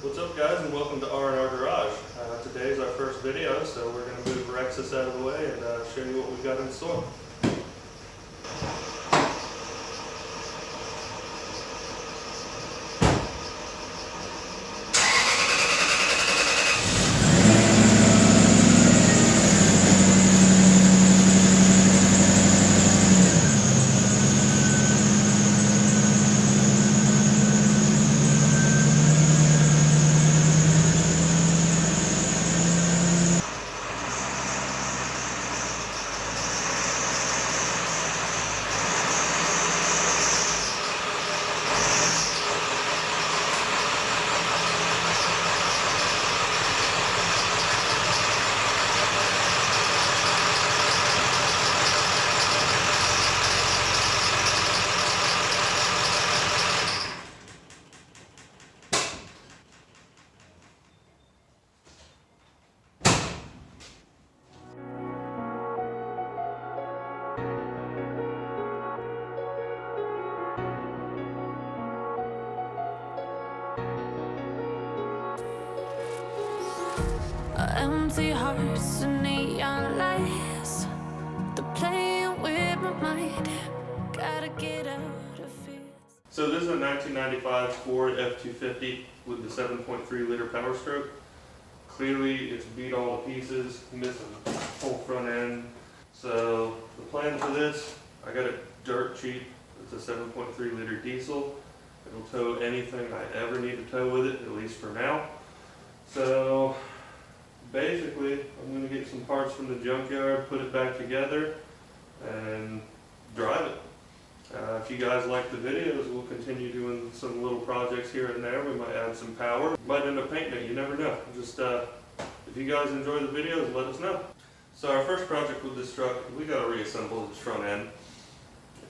What's up, guys, and welcome to R&R Garage. Today's our first video, so we're going to move Rexus out of the way and show you what we've got in store. Empty hearts and neon lights, they're playing with my mind. Gotta get out of here. So this is a 1995 Ford F-250 with the 7.3 liter Powerstroke. Clearly it's beat all to pieces, missing the whole front end. So the plan for this, I got it dirt cheap. It's a 7.3 liter diesel. It'll tow anything I ever need to tow with it, at least for now. So basically, I'm going to get some parts from the junkyard, put it back together, and drive it. If you guys like the videos, we'll continue doing some little projects here and there. We might add some power. Might end up painting it, you never know. Just, if you guys enjoy the videos, let us know. So our first project with this truck, we got to reassemble this front end.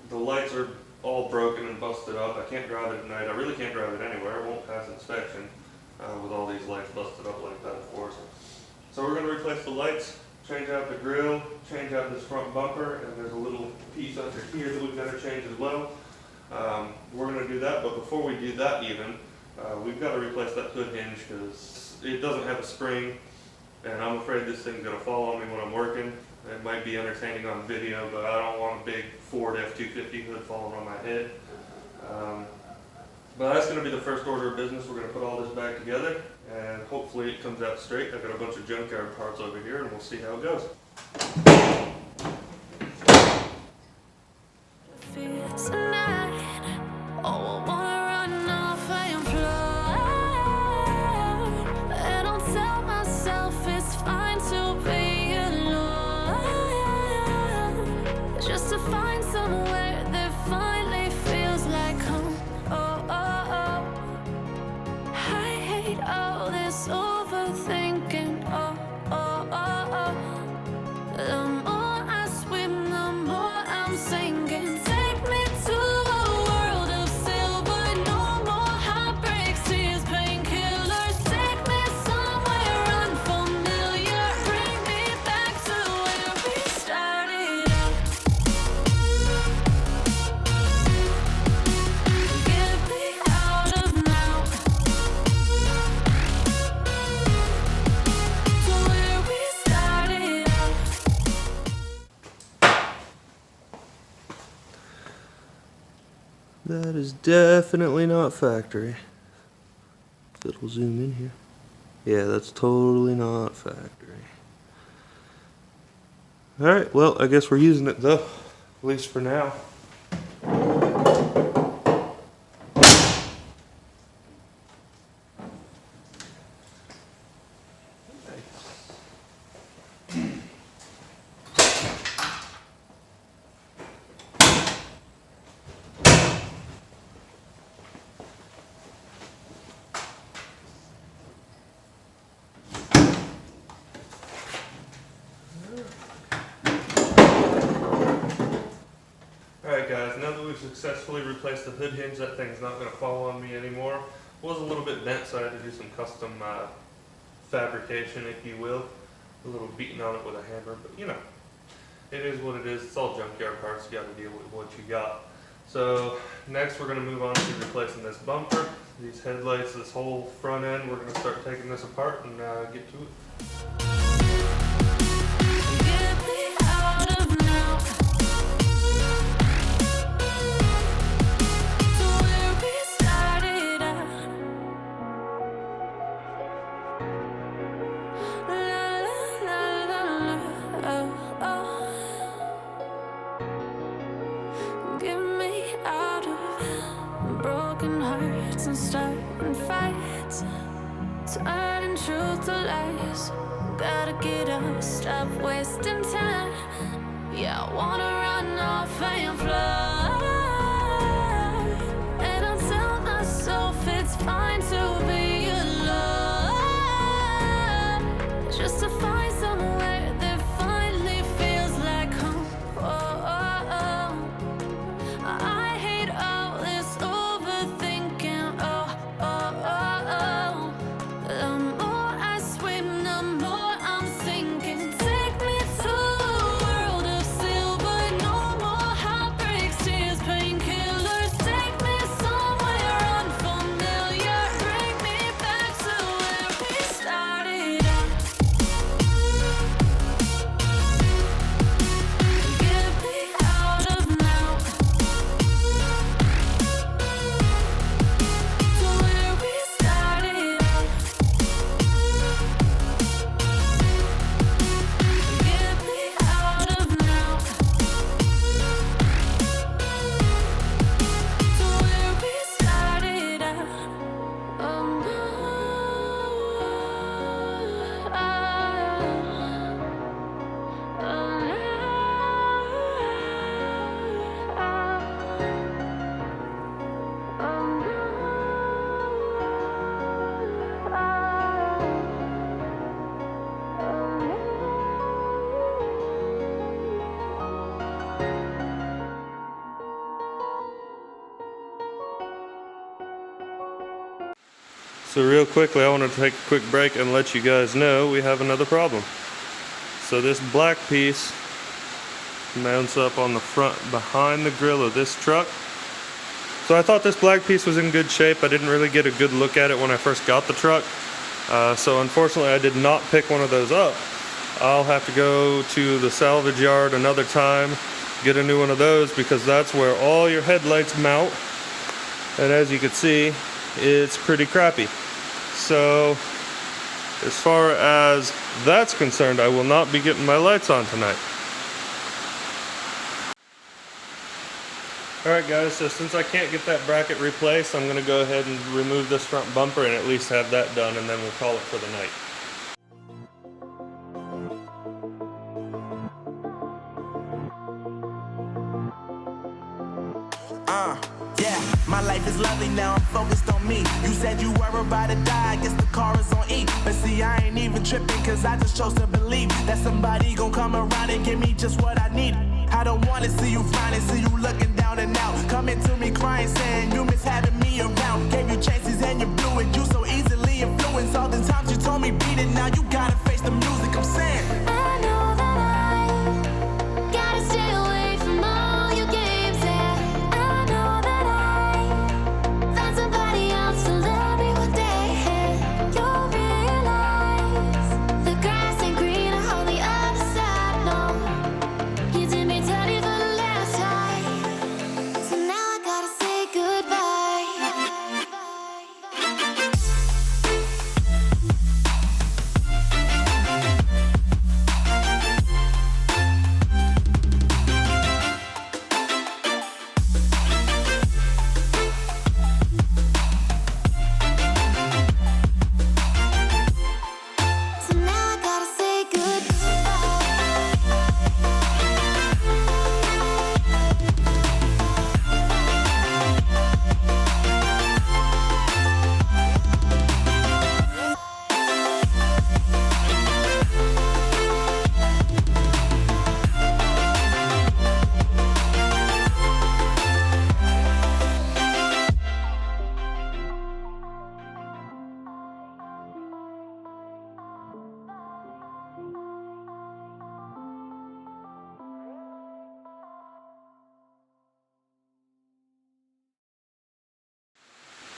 The lights are all broken and busted up. I can't drive it at night. I really can't drive it anywhere. It won't pass inspection with all these lights busted up like that, of course. So we're going to replace the lights, change out the grill, change out this front bumper, and there's a little piece under here that we've got to change as well. We're going to do that, but before we do that even, we've got to replace that hood hinge because it doesn't have a spring, and I'm afraid this thing's going to fall on me when I'm working. It might be entertaining on video, but I don't want a big Ford F-250 hood falling on my head. But that's going to be the first order of business. We're going to put all this back together, and hopefully it comes out straight. I've got a bunch of junkyard parts over here, and we'll see how it goes. That is definitely not factory. It'll zoom in here. Yeah, that's totally not factory. Alright, well, I guess we're using it though, at least for now. Alright guys, now that we've successfully replaced the hood hinge, that thing's not going to fall on me anymore. It was a little bit bent, so I had to do some custom fabrication, if you will. A little beating on it with a hammer, but you know, it is what it is. It's all junkyard parts. You got to deal with what you got. So next we're going to move on to replacing this bumper. these headlights, this whole front end. We're going to start taking this apart and get to it. Get me out of now. To where we started out. La la la la la. Oh, oh. Get me out of broken hearts and starting fights, turning truth to lies. Gotta get up, stop wasting time. Yeah, I wanna run off and fly. And I'll tell myself it's fine to be alone, just to find somewhere that finally feels like home. Oh, oh, oh. I hate all this overthinking. Oh, oh, oh, oh. The more I swim, the more I'm sinking. Take me to a world of silver. No more heartbreaks, tears, painkillers. Take me somewhere unfamiliar. Bring me back to where we started out. Get me out of now. To where we started out. Get me out of now. To where we started out. Oh no. So real quickly, I want to take a quick break and let you guys know we have another problem. So this black piece mounts up on the front behind the grill of this truck. So I thought this black piece was in good shape. I didn't really get a good look at it when I first got the truck. So unfortunately I did not pick one of those up. I'll have to go to the salvage yard another time, get a new one of those, because that's where all your headlights mount. And as you can see, it's pretty crappy. So as far as that's concerned, I will not be getting my lights on tonight. Alright guys, so since I can't get that bracket replaced, I'm going to go ahead and remove this front bumper and at least have that done, and then we'll call it for the night. Yeah, my life is lovely now, I'm focused on me. You said you were about to die, I guess the car is on E. But see, I ain't even tripping, cause I just chose to believe that somebody gon' come around and give me just what I need. I don't wanna see you finding, see you looking down and out. Coming to me crying, saying you miss having me around. Gave you chances and you blew it, you so easily influenced. All the times you told me beat it, now you gotta face the music, I'm saying. I know that I gotta stay away from all your games, yeah. I know that I found somebody else to love me one day. You'll realize the grass ain't greener on the other side, no. You did me dirty for the last time, so now I gotta say goodbye.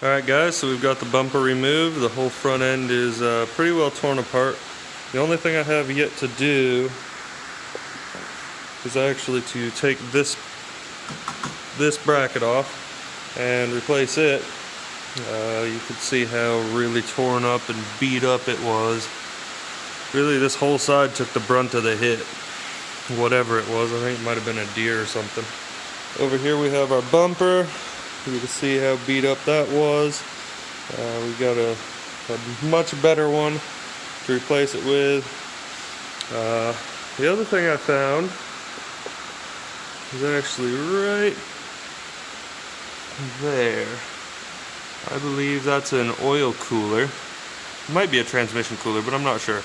Alright guys, so we've got the bumper removed. The whole front end is pretty well torn apart. The only thing I have yet to do is actually to take this bracket off and replace it. You can see how really torn up and beat up it was. Really, this whole side took the brunt of the hit. Whatever it was, I think it might have been a deer or something. Over here we have our bumper. You can see how beat up that was. We got a much better one to replace it with. The other thing I found is actually right there. I believe that's an oil cooler. It might be a transmission cooler, but I'm not sure.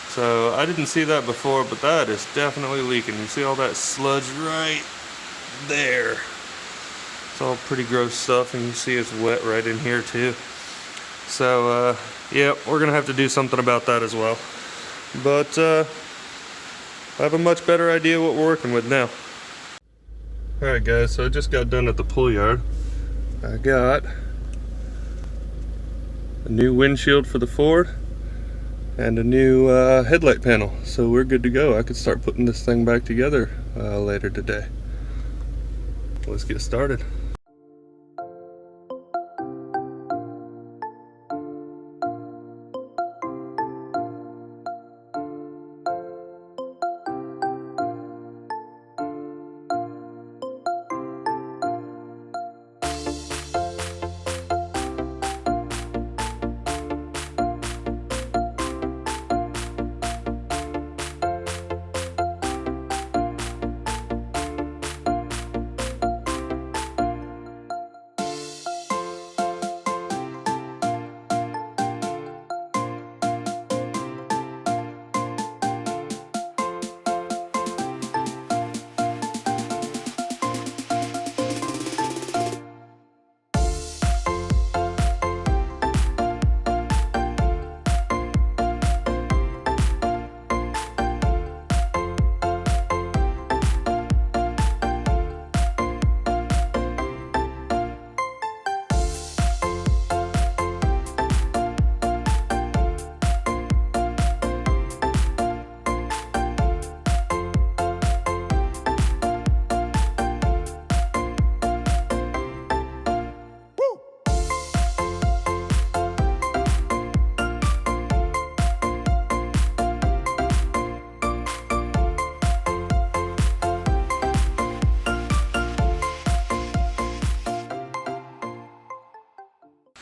So I didn't see that before, but that is definitely leaking. You see all that sludge right there. It's all pretty gross stuff, and you see it's wet right in here too. So yeah, we're gonna have to do something about that as well. But I have a much better idea what we're working with now. Alright guys, so I just got done at the pull yard. I got a new windshield for the Ford and a new headlight panel, so we're good to go. I could start putting this thing back together later today. Let's get started.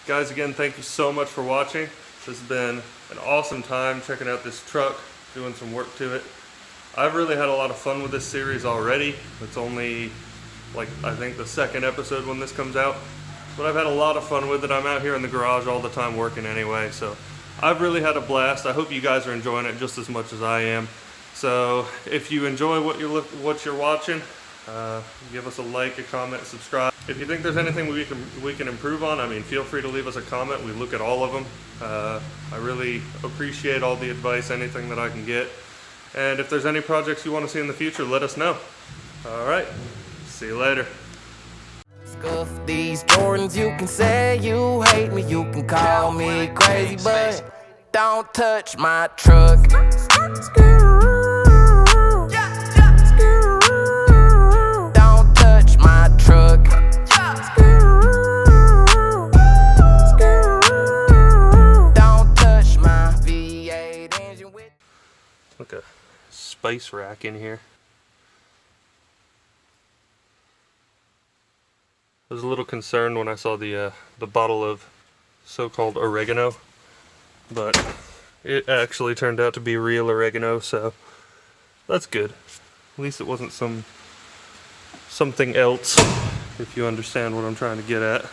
Guys, again, thank you so much for watching. This has been an awesome time checking out this truck, doing some work to it. I've really had a lot of fun with this series already. It's only, like, I think the second episode when this comes out. But I've had a lot of fun with it. I'm out here in the garage all the time working anyway, so I've really had a blast. I hope you guys are enjoying it just as much as I am. So if you enjoy what you're watching, give us a like, a comment, subscribe. If you think there's anything we can improve on, I mean, feel free to leave us a comment. We look at all of them. I really appreciate all the advice, anything that I can get. And if there's any projects you want to see in the future, let us know. All right, see you later. Scuff these Jordans, you can say you hate me, you can call me crazy, but don't touch my truck. Don't touch my truck. Don't touch my V8 engine with. Look, a spice rack in here. I was a little concerned when I saw the bottle of so-called oregano, but it actually turned out to be real oregano, so that's good. At least it wasn't something else, if you understand what I'm trying to get at.